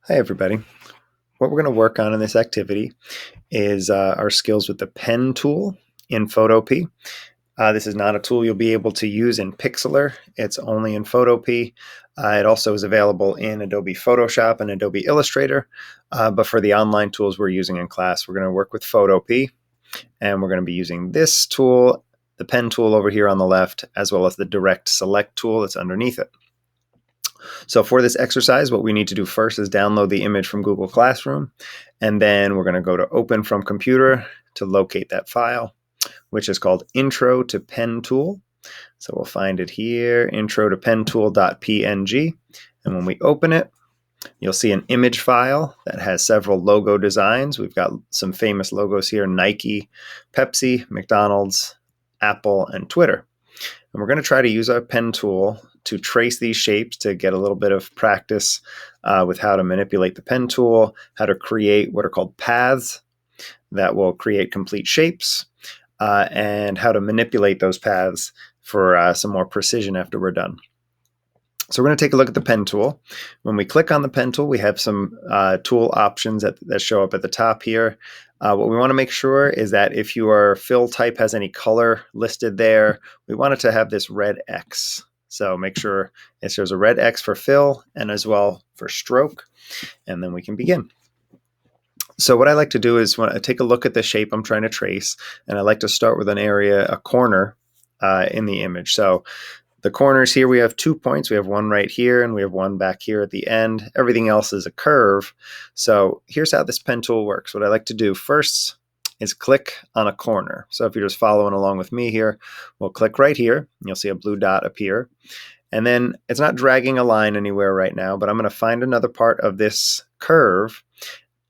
Hi everybody. What we're going to work on in this activity is our skills with the pen tool in Photopea. This is not a tool you'll be able to use in Pixlr. It's only in Photopea. It also is available in Adobe Photoshop and Adobe Illustrator. But for the online tools we're using in class, we're going to work with Photopea. And we're going to be using this tool, the pen tool over here on the left, as well as the direct select tool that's underneath it. So for this exercise, what we need to do first is download the image from Google Classroom, and then we're going to go to Open from Computer to locate that file, which is called Intro to Pen Tool. So we'll find it here, intro to pen tool.png. And when we open it, you'll see an image file that has several logo designs. We've got some famous logos here: Nike, Pepsi, McDonald's, Apple, and Twitter. And we're going to try to use our pen tool to trace these shapes to get a little bit of practice with how to manipulate the pen tool, how to create what are called paths that will create complete shapes, and how to manipulate those paths for some more precision after we're done. So we're going to take a look at the pen tool. When we click on the pen tool, we have some tool options that show up at the top here. What we want to make sure is that if your fill type has any color listed there, we want it to have this red X. So make sure it shows a red X for fill and as well for stroke, and then we can begin. So what I like to do is when I take a look at the shape I'm trying to trace, and I like to start with an area, a corner in the image. So the corners here, we have 2 points. We have one right here and we have one back here at the end. Everything else is a curve. So here's how this pen tool works. What I like to do first is click on a corner. So if you're just following along with me here, we'll click right here and you'll see a blue dot appear. And then it's not dragging a line anywhere right now, but I'm going to find another part of this curve.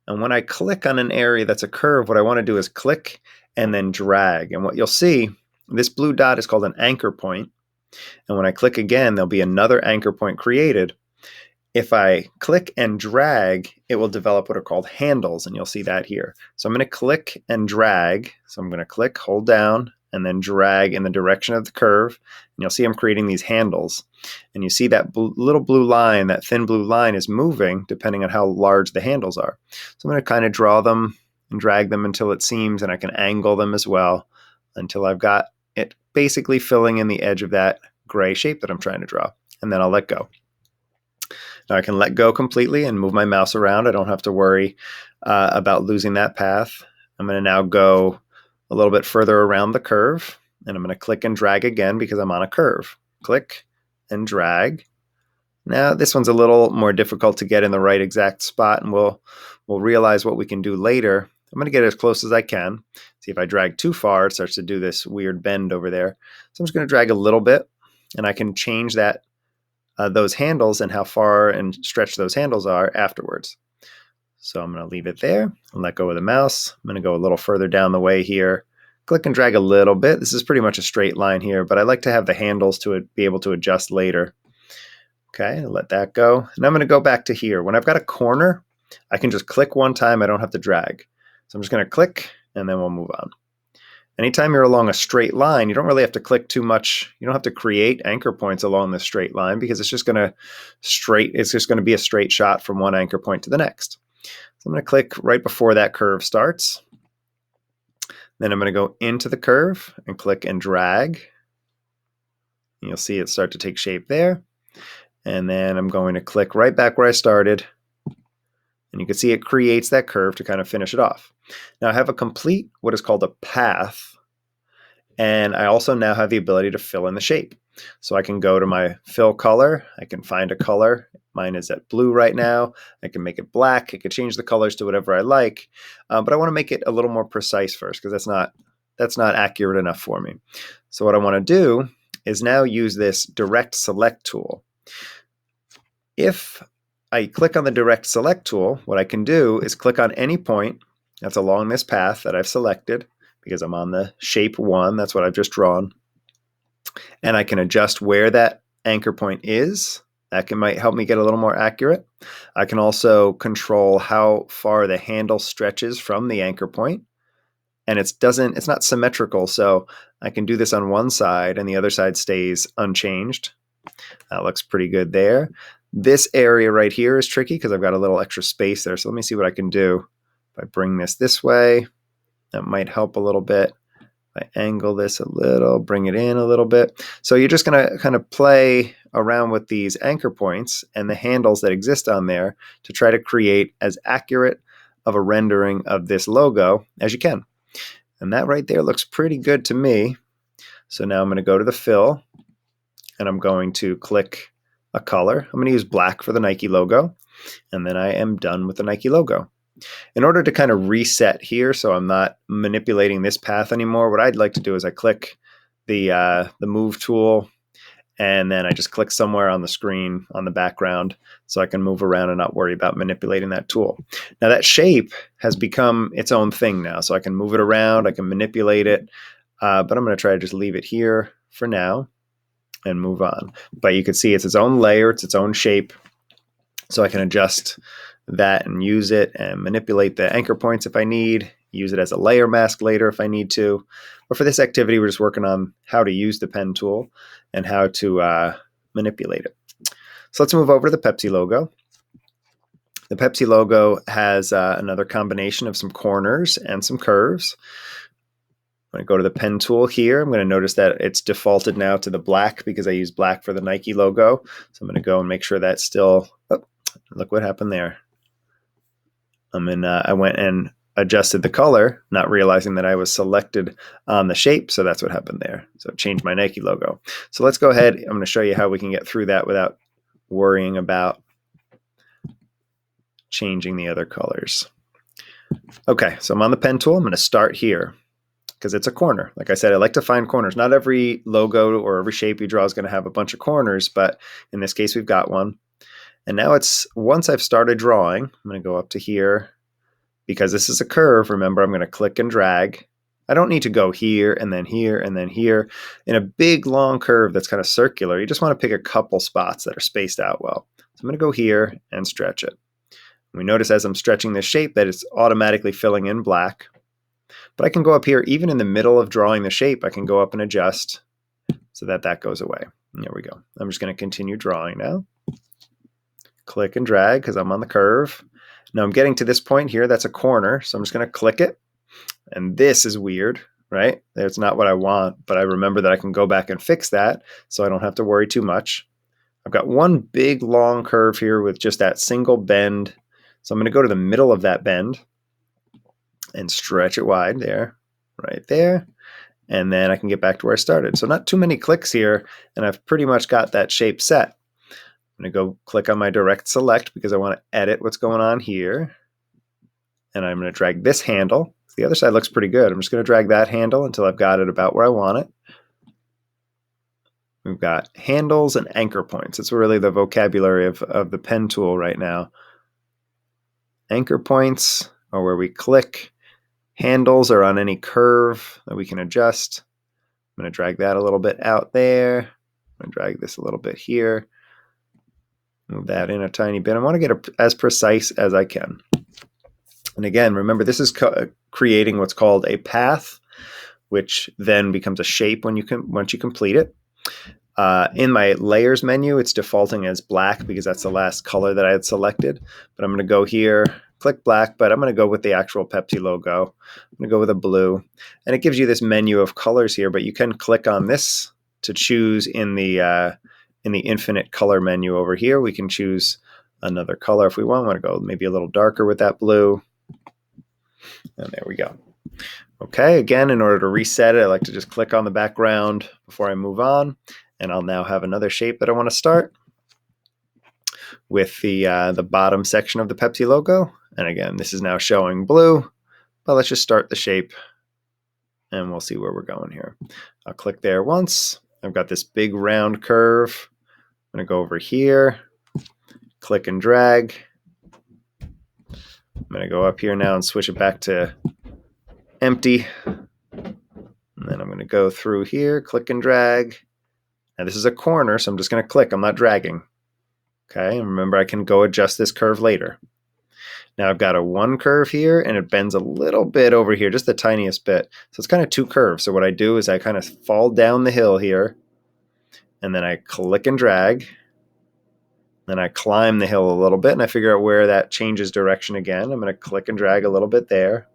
And when I click on an area that's a curve, what I want to do is click and then drag. And what you'll see, this blue dot is called an anchor point. And when I click again, there'll be another anchor point created. If I click and drag, it will develop what are called handles, and you'll see that here. So I'm going to click and drag. So I'm going to click, hold down, and then drag in the direction of the curve. And you'll see I'm creating these handles. And you see that little blue line, that thin blue line is moving depending on how large the handles are. So I'm going to kind of draw them and drag them until it seems, and I can angle them as well until I've got it basically filling in the edge of that gray shape that I'm trying to draw. And then I'll let go. Now I can let go completely and move my mouse around. I don't have to worry about losing that path. I'm going to now go a little bit further around the curve, and I'm going to click and drag again because I'm on a curve. Click and drag. Now this one's a little more difficult to get in the right exact spot, and we'll realize what we can do later. I'm going to get as close as I can. See, if I drag too far, it starts to do this weird bend over there. So I'm just going to drag a little bit, and I can change that those handles and how far and stretch those handles are afterwards. So I'm going to leave it there and let go of the mouse. I'm going to go a little further down the way here. Click and drag a little bit. This is pretty much a straight line here, but I like to have the handles to be able to adjust later. Okay, let that go. And I'm going to go back to here. When I've got a corner, I can just click one time. I don't have to drag. So I'm just going to click, and then we'll move on. Anytime you're along a straight line, you don't really have to click too much. You don't have to create anchor points along this straight line because it's just going to be a straight shot from one anchor point to the next. So I'm going to click right before that curve starts. Then I'm going to go into the curve and click and drag. And you'll see it start to take shape there. And then I'm going to click right back where I started. And you can see it creates that curve to kind of finish it off. Now I have a complete what is called a path. And I also now have the ability to fill in the shape. So I can go to my fill color. I can find a color. Mine is at blue right now. I can make it black. I can change the colors to whatever I like. But I want to make it a little more precise first because that's not accurate enough for me. So what I want to do is now use this direct select tool. If I click on the direct select tool, what I can do is click on any point that's along this path that I've selected because I'm on the shape 1. That's what I've just drawn. And I can adjust where that anchor point is. That might help me get a little more accurate. I can also control how far the handle stretches from the anchor point. And it's not symmetrical, so I can do this on one side and the other side stays unchanged. That looks pretty good there. This area right here is tricky because I've got a little extra space there. So let me see what I can do. If I bring this way, that might help a little bit. If I angle this a little, bring it in a little bit. So you're just going to kind of play around with these anchor points and the handles that exist on there to try to create as accurate of a rendering of this logo as you can. And that right there looks pretty good to me. So now I'm going to go to the fill and I'm going to click a color. I'm going to use black for the Nike logo. And then I am done with the Nike logo. In order to kind of reset here so I'm not manipulating this path anymore, what I'd like to do is I click the move tool and then I just click somewhere on the screen on the background so I can move around and not worry about manipulating that tool. Now that shape has become its own thing now, so I can move it around, I can manipulate it, but I'm going to try to just leave it here for now and move on. But you can see it's its own layer, it's its own shape, so I can adjust that and use it and manipulate the anchor points if I need, use it as a layer mask later if I need to. But for this activity, we're just working on how to use the pen tool and how to manipulate it. So let's move over to the Pepsi logo. The Pepsi logo has another combination of some corners and some curves. I'm going to go to the pen tool here. I'm going to notice that it's defaulted now to the black because I use black for the Nike logo. So I'm going to go and make sure that's still, oh, look what happened there. I went and adjusted the color, not realizing that I was selected on the shape. So that's what happened there. So change my Nike logo. So let's go ahead. I'm going to show you how we can get through that without worrying about changing the other colors. Okay, so I'm on the pen tool. I'm going to start here because it's a corner. Like I said, I like to find corners. Not every logo or every shape you draw is going to have a bunch of corners, but in this case, we've got one. And now once I've started drawing, I'm going to go up to here. Because this is a curve, remember, I'm going to click and drag. I don't need to go here and then here and then here. In a big, long curve that's kind of circular, you just want to pick a couple spots that are spaced out well. So I'm going to go here and stretch it. We notice as I'm stretching this shape that it's automatically filling in black. But I can go up here, even in the middle of drawing the shape, I can go up and adjust so that that goes away. And there we go. I'm just going to continue drawing now. Click and drag because I'm on the curve. Now I'm getting to this point here, that's a corner, so I'm just going to click it. And this is weird, right? It's not what I want, but I remember that I can go back and fix that, so I don't have to worry too much. I've got one big long curve here with just that single bend. So I'm going to go to the middle of that bend and stretch it wide there, right there. And then I can get back to where I started. So not too many clicks here, and I've pretty much got that shape set. I'm going to go click on my direct select because I want to edit what's going on here. And I'm going to drag this handle. The other side looks pretty good. I'm just going to drag that handle until I've got it about where I want it. We've got handles and anchor points. It's really the vocabulary of the pen tool right now. Anchor points are where we click. Handles are on any curve that we can adjust. I'm going to drag that a little bit out there. I'm going to drag this a little bit here. Move that in a tiny bit. I want to get as precise as I can. And again, remember, this is creating what's called a path, which then becomes a shape once you complete it. In my layers menu, it's defaulting as black because that's the last color that I had selected. But I'm going to go here, click black, but I'm going to go with the actual Pepsi logo. I'm going to go with a blue. And it gives you this menu of colors here, but you can click on this to choose in the infinite color menu over here. We can choose another color if we want. I want to go maybe a little darker with that blue. And there we go. Okay, again, in order to reset it, I like to just click on the background before I move on. And I'll now have another shape that I want to start with the bottom section of the Pepsi logo. And again, this is now showing blue, but let's just start the shape and we'll see where we're going here. I'll click there once. I've got this big round curve. I'm going to go over here, click and drag. I'm going to go up here now and switch it back to empty. And then I'm going to go through here, click and drag. Now this is a corner, so I'm just going to click. I'm not dragging. Okay, and remember I can go adjust this curve later. Now I've got a one curve here, and it bends a little bit over here, just the tiniest bit. So it's kind of two curves. So what I do is I kind of fall down the hill here, and then I click and drag, Then I climb the hill a little bit and I figure out where that changes direction again. I'm going to click and drag a little bit there.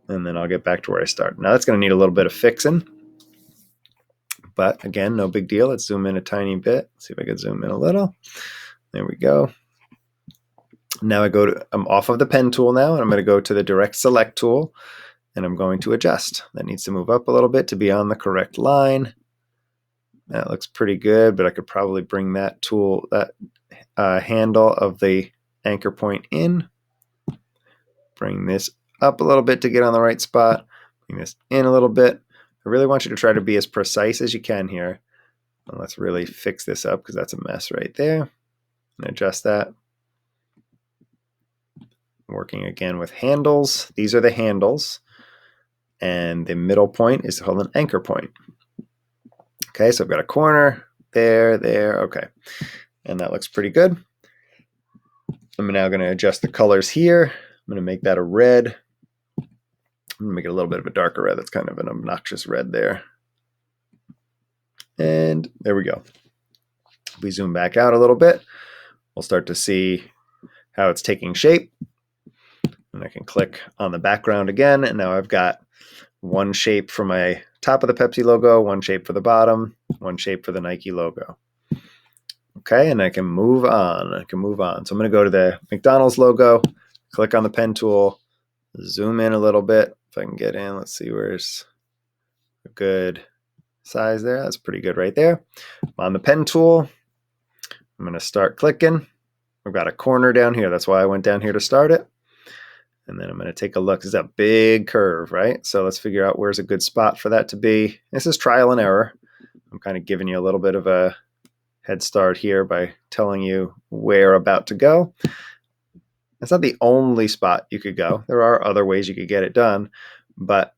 And then I'll get back to where I started. Now that's going to need a little bit of fixing. But again, no big deal. Let's zoom in a tiny bit. See if I can zoom in a little. There we go. Now I'm off of the pen tool now, and I'm going to go to the direct select tool, and I'm going to adjust. That needs to move up a little bit to be on the correct line. That looks pretty good, but I could probably bring that handle of the anchor point in. Bring this up a little bit to get on the right spot. Bring this in a little bit. I really want you to try to be as precise as you can here. Well, let's really fix this up because that's a mess right there. And adjust that. Working again with handles. These are the handles. And the middle point is called an anchor point. Okay, so I've got a corner, there, okay. And that looks pretty good. I'm now going to adjust the colors here. I'm going to make that a red. I'm going to make it a little bit of a darker red. That's kind of an obnoxious red there. And there we go. If we zoom back out a little bit, we'll start to see how it's taking shape. And I can click on the background again, and now I've got one shape for my top of the Pepsi logo, one shape for the bottom, one shape for the Nike logo. Okay, and I can move on. So I'm going to go to the McDonald's logo, click on the pen tool, zoom in a little bit. If I can get in, let's see where's a good size there. That's pretty good right there. On the pen tool, I'm going to start clicking. We've got a corner down here. That's why I went down here to start it. And then I'm going to take a look. This is a big curve, right? So let's figure out where's a good spot for that to be. This is trial and error. I'm kind of giving you a little bit of a head start here by telling you where about to go. That's not the only spot you could go. There are other ways you could get it done, but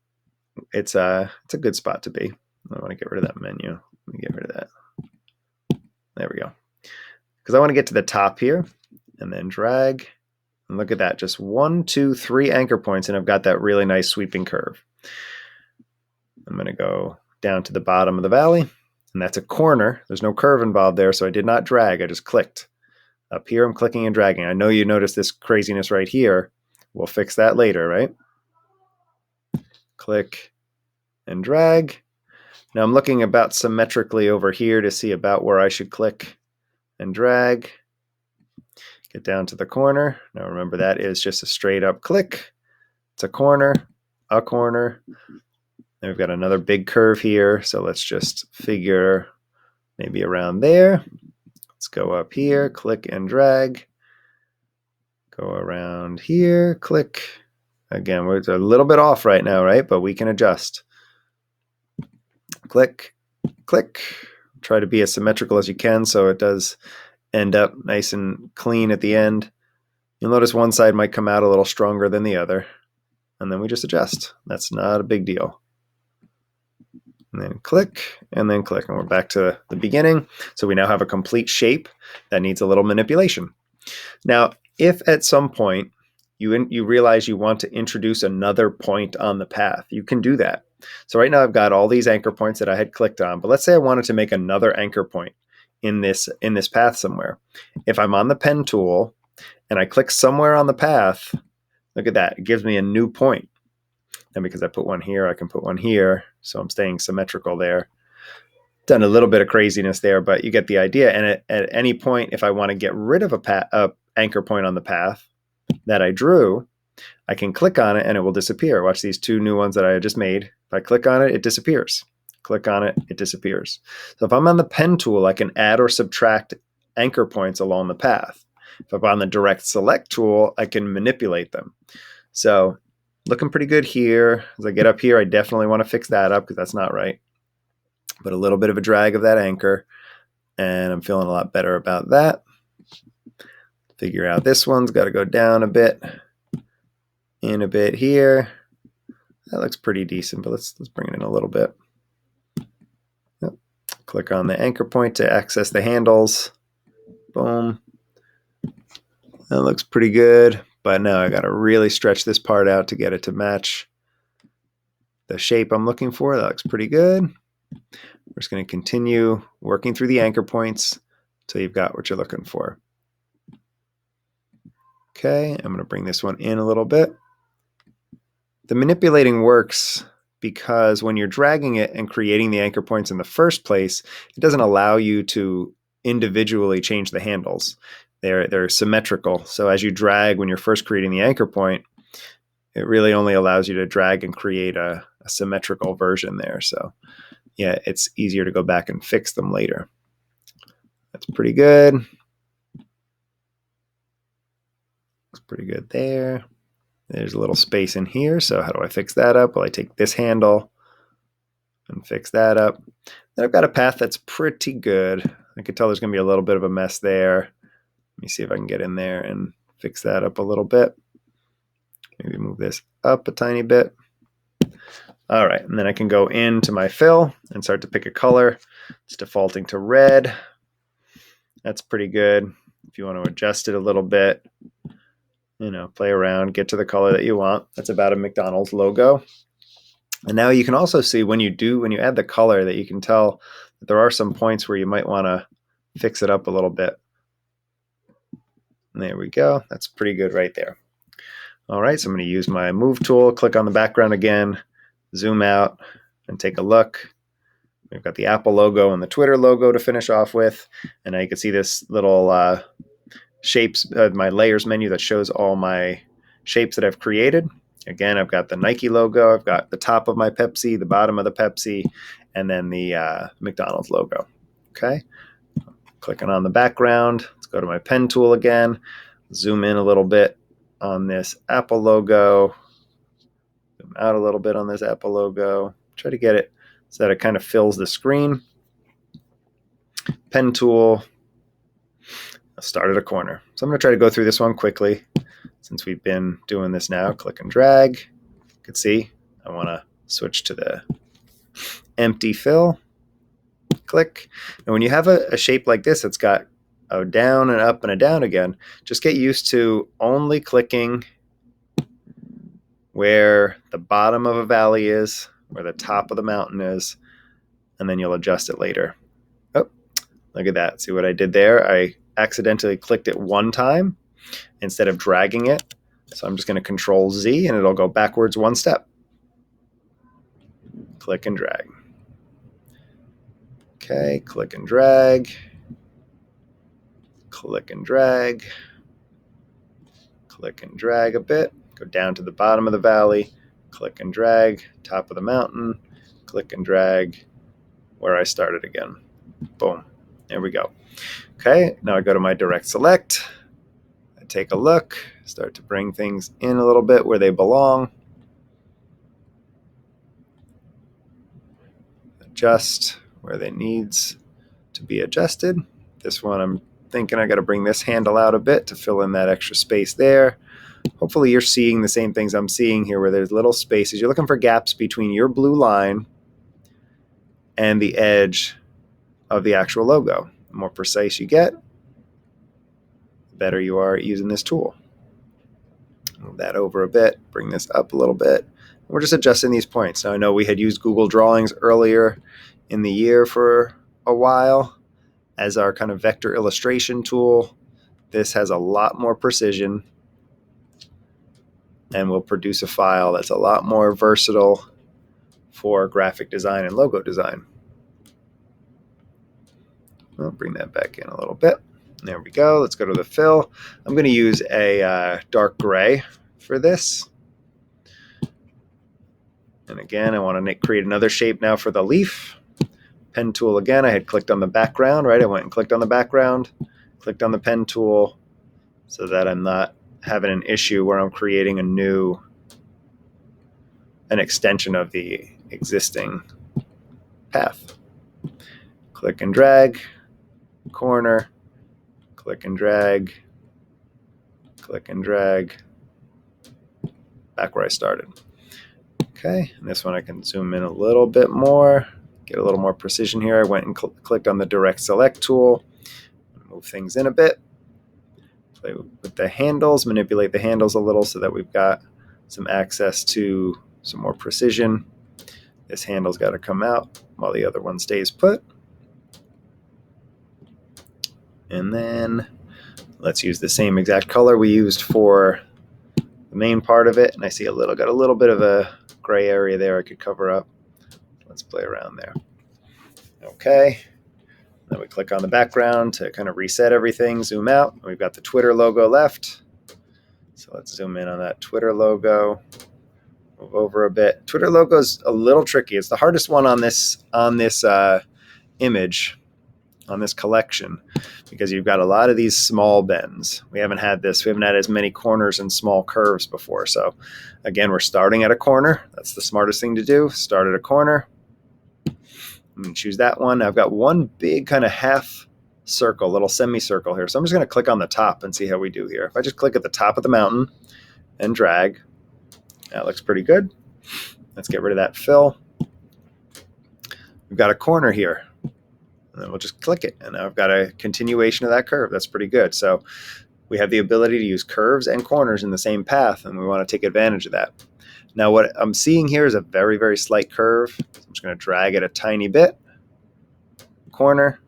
it's a good spot to be. I want to get rid of that menu. Let me get rid of that. There we go. Because I want to get to the top here and then drag. And look at that, just 1, 2, 3 anchor points, and I've got that really nice sweeping curve. I'm going to go down to the bottom of the valley, and that's a corner. There's no curve involved there, so I did not drag. I just clicked. Up here, I'm clicking and dragging. I know you noticed this craziness right here. We'll fix that later, right? Click and drag. Now I'm looking about symmetrically over here to see about where I should click and drag. Get down to the corner. Now remember, that is just a straight up click. It's a corner. Then we've got another big curve here. So let's just figure maybe around there. Let's go up here, click and drag. Go around here, click. Again, we're a little bit off right now, right? But we can adjust. Click, click. Try to be as symmetrical as you can so it does end up nice and clean at the end. You'll notice one side might come out a little stronger than the other. And then we just adjust. That's not a big deal. And then click, and we're back to the beginning. So we now have a complete shape that needs a little manipulation. Now, if at some point you realize you want to introduce another point on the path, you can do that. So right now I've got all these anchor points that I had clicked on, but let's say I wanted to make another anchor point in this path somewhere. If I'm on the pen tool and I click somewhere on the path, look at that, it gives me a new point. And because I put one here, I can put one here, so I'm staying symmetrical there. Done a little bit of craziness there, but you get the idea. And at any point, if I want to get rid of a anchor point on the path that I drew, I can click on it and it will disappear. Watch these 2 new ones that I just made. If I click on it, it disappears. Click on it, it disappears. So if I'm on the pen tool, I can add or subtract anchor points along the path. If I'm on the direct select tool, I can manipulate them. So looking pretty good here. As I get up here, I definitely want to fix that up because that's not right. But a little bit of a drag of that anchor, and I'm feeling a lot better about that. Figure out this one's got to go down a bit, in a bit here. That looks pretty decent, but let's bring it in a little bit. Yep. Click on the anchor point to access the handles. Boom. That looks pretty good, but now I got to really stretch this part out to get it to match the shape I'm looking for. That looks pretty good. We're just going to continue working through the anchor points until you've got what you're looking for. Okay, I'm going to bring this one in a little bit. The manipulating works because when you're dragging it and creating the anchor points in the first place, it doesn't allow you to individually change the handles. They're symmetrical. So as you drag when you're first creating the anchor point, it really only allows you to drag and create a symmetrical version there. So yeah, it's easier to go back and fix them later. That's pretty good. Looks pretty good there. There's a little space in here. So how do I fix that up? Well, I take this handle and fix that up. Then I've got a path that's pretty good. I can tell there's going to be a little bit of a mess there. Let me see if I can get in there and fix that up a little bit. Maybe move this up a tiny bit. All right, and then I can go into my fill and start to pick a color. It's defaulting to red. That's pretty good. If you want to adjust it a little bit, play around, get to the color that you want. That's about a McDonald's logo. And now you can also see when you add the color that you can tell that there are some points where you might want to fix it up a little bit. And there we go. That's pretty good right there. All right, so I'm going to use my move tool, click on the background again, zoom out, and take a look. We've got the Apple logo and the Twitter logo to finish off with. And now you can see this little shapes, my layers menu that shows all my shapes that I've created. Again, I've got the Nike logo, I've got the top of my Pepsi, the bottom of the Pepsi, and then the McDonald's logo. Okay, clicking on the background. Let's go to my pen tool again, zoom in a little bit on this Apple logo, zoom out a little bit on this Apple logo, try to get it so that it kind of fills the screen. Pen tool, I'll start at a corner. So I'm going to try to go through this one quickly since we've been doing this now. Click and drag. You can see I want to switch to the empty fill. Click. And when you have a shape like this, it's got a down and up and a down again, just get used to only clicking where the bottom of a valley is, where the top of the mountain is, and then you'll adjust it later. Oh, look at that. See what I did there? I accidentally clicked it one time instead of dragging it. So I'm just going to Control Z and it'll go backwards one step. Click and drag. Okay, click and drag. Click and drag. Click and drag a bit. Go down to the bottom of the valley. Click and drag. Top of the mountain. Click and drag where I started again. Boom. There we go. Okay, now I go to my direct select. I take a look, start to bring things in a little bit where they belong. Adjust where they needs to be adjusted. This one I'm thinking I got to bring this handle out a bit to fill in that extra space there. Hopefully you're seeing the same things I'm seeing here where there's little spaces. You're looking for gaps between your blue line and the edge of the actual logo. The more precise you get, the better you are at using this tool. Move that over a bit, bring this up a little bit. We're just adjusting these points. Now I know we had used Google Drawings earlier in the year for a while as our kind of vector illustration tool. This has a lot more precision and will produce a file that's a lot more versatile for graphic design and logo design. I'll bring that back in a little bit. There we go. Let's go to the fill. I'm going to use a dark gray for this. And again, I want to create another shape now for the leaf. Pen tool again. I had clicked on the background, right? I went and clicked on the background, clicked on the pen tool so that I'm not having an issue where I'm creating an extension of the existing path. Click and drag, corner, click and drag, back where I started. Okay, and this one I can zoom in a little bit more, get a little more precision here. I went and clicked on the direct select tool, move things in a bit, play with the handles, manipulate the handles a little so that we've got some access to some more precision. This handle's got to come out while the other one stays put. And then let's use the same exact color we used for the main part of it. And I see got a little bit of a gray area there I could cover up. Let's play around there. Okay. Then we click on the background to kind of reset everything, zoom out. We've got the Twitter logo left. So let's zoom in on that Twitter logo. Move over a bit. Twitter logo is a little tricky. It's the hardest one on this image, on this collection, because you've got a lot of these small bends. We haven't had as many corners and small curves before. So again, we're starting at a corner. That's the smartest thing to do. Start at a corner. And choose that one. I've got one big kind of half circle, little semicircle here. So I'm just going to click on the top and see how we do here. If I just click at the top of the mountain and drag, that looks pretty good. Let's get rid of that fill. We've got a corner here. And then we'll just click it. And now I've got a continuation of that curve. That's pretty good. So we have the ability to use curves and corners in the same path, and we want to take advantage of that. Now what I'm seeing here is a very, very slight curve. I'm just going to drag it a tiny bit. Corner,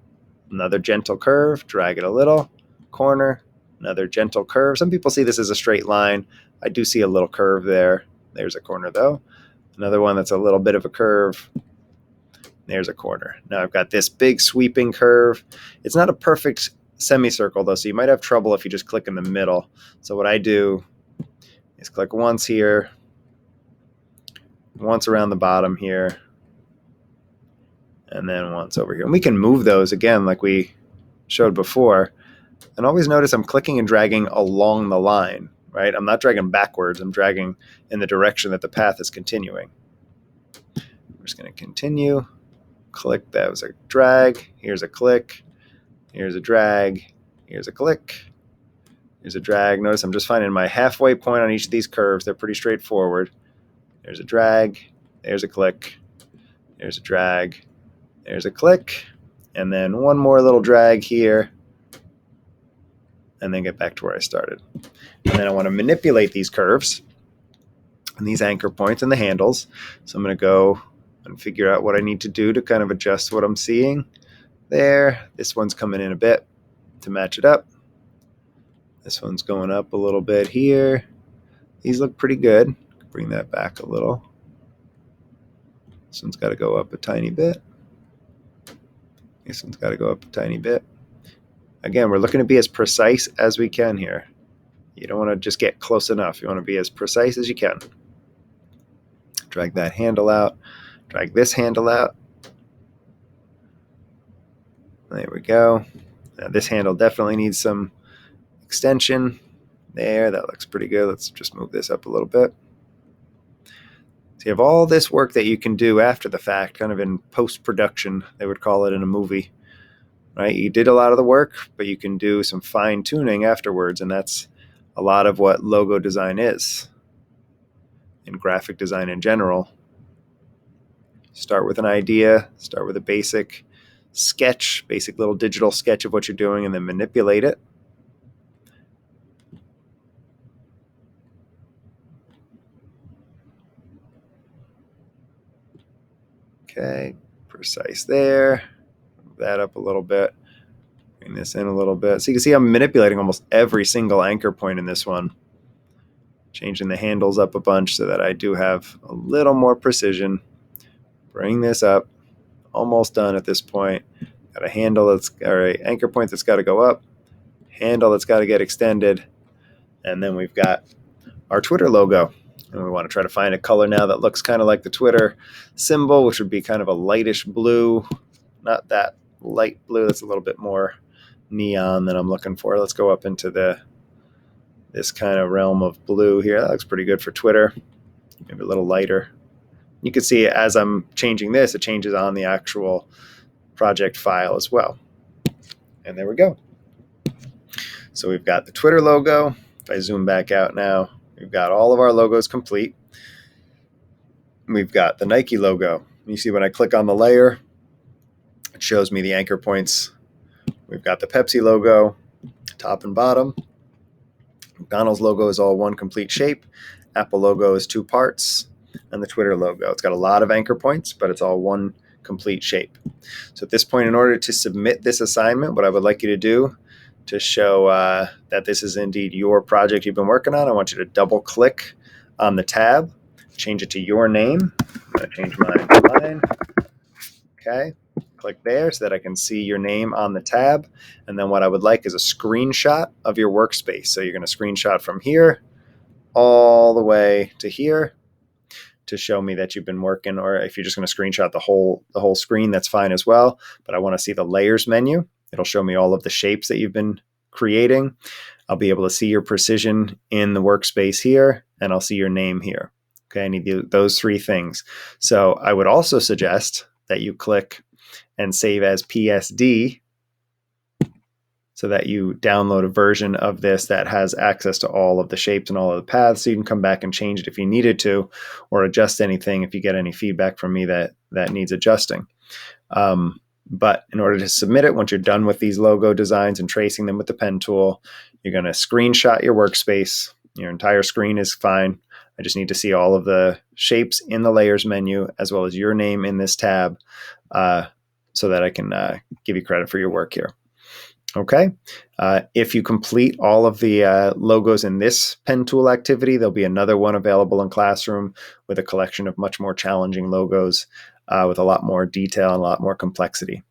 another gentle curve, drag it a little. Corner, another gentle curve. Some people see this as a straight line. I do see a little curve there. There's a corner though. Another one that's a little bit of a curve. There's a corner. Now I've got this big sweeping curve. It's not a perfect semicircle though, so you might have trouble if you just click in the middle. So what I do is click once here, once around the bottom here, and then once over here. And we can move those again like we showed before. And always notice I'm clicking and dragging along the line, right? I'm not dragging backwards. I'm dragging in the direction that the path is continuing. I'm just going to continue. Click. That was a drag. Here's a click. Here's a drag. Here's a click. Here's a drag. Notice I'm just finding my halfway point on each of these curves. They're pretty straightforward. There's a drag. There's a click. There's a drag. There's a click. And then one more little drag here. And then get back to where I started. And then I want to manipulate these curves and these anchor points and the handles. So I'm going to go and figure out what I need to do to kind of adjust what I'm seeing there. This one's coming in a bit to match it up. This one's going up a little bit here. These look pretty good. Bring that back a little. This one's got to go up a tiny bit. This one's got to go up a tiny bit. Again, we're looking to be as precise as we can here. You don't want to just get close enough. You want to be as precise as you can. Drag that handle out. Drag this handle out. There we go. Now this handle definitely needs some extension. There, that looks pretty good. Let's just move this up a little bit. So you have all this work that you can do after the fact, kind of in post-production, they would call it in a movie. Right? You did a lot of the work, but you can do some fine-tuning afterwards, and that's a lot of what logo design is, and graphic design in general. Start with an idea, start with a basic sketch, basic little digital sketch of what you're doing, and then manipulate it. Okay, precise there. Move that up a little bit. Bring this in a little bit. So you can see I'm manipulating almost every single anchor point in this one. Changing the handles up a bunch so that I do have a little more precision. Bring this up. Almost done at this point. Got a handle or an anchor point that's got to go up. Handle that's got to get extended. And then we've got our Twitter logo. And we want to try to find a color now that looks kind of like the Twitter symbol, which would be kind of a lightish blue. Not that light blue. That's a little bit more neon than I'm looking for. Let's go up into this kind of realm of blue here. That looks pretty good for Twitter. Maybe a little lighter. You can see as I'm changing this, it changes on the actual project file as well. And there we go. So we've got the Twitter logo. If I zoom back out now, we've got all of our logos complete. We've got the Nike logo. You see when I click on the layer, it shows me the anchor points. We've got the Pepsi logo, top and bottom. McDonald's logo is all one complete shape. Apple logo is two parts. And the Twitter logo. It's got a lot of anchor points, but it's all one complete shape. So at this point, in order to submit this assignment, what I would like you to do to show that this is indeed your project you've been working on, I want you to double click on the tab, change it to your name. I'm going to change mine to mine. Okay, click there so that I can see your name on the tab. And then what I would like is a screenshot of your workspace. So you're going to screenshot from here all the way to here to show me that you've been working, or if you're just going to screenshot the whole screen, that's fine as well. But I want to see the layers menu. It'll show me all of the shapes that you've been creating. I'll be able to see your precision in the workspace here, and I'll see your name here. Okay, I need those three things. So I would also suggest that you click and save as PSD so that you download a version of this that has access to all of the shapes and all of the paths, so you can come back and change it if you needed to, or adjust anything if you get any feedback from me that needs adjusting. But in order to submit it, once you're done with these logo designs and tracing them with the pen tool, you're going to screenshot your workspace. Your entire screen is fine. I just need to see all of the shapes in the layers menu, as well as your name in this tab, so that I can give you credit for your work here. Okay. If you complete all of the logos in this pen tool activity, there'll be another one available in Classroom with a collection of much more challenging logos with a lot more detail and a lot more complexity.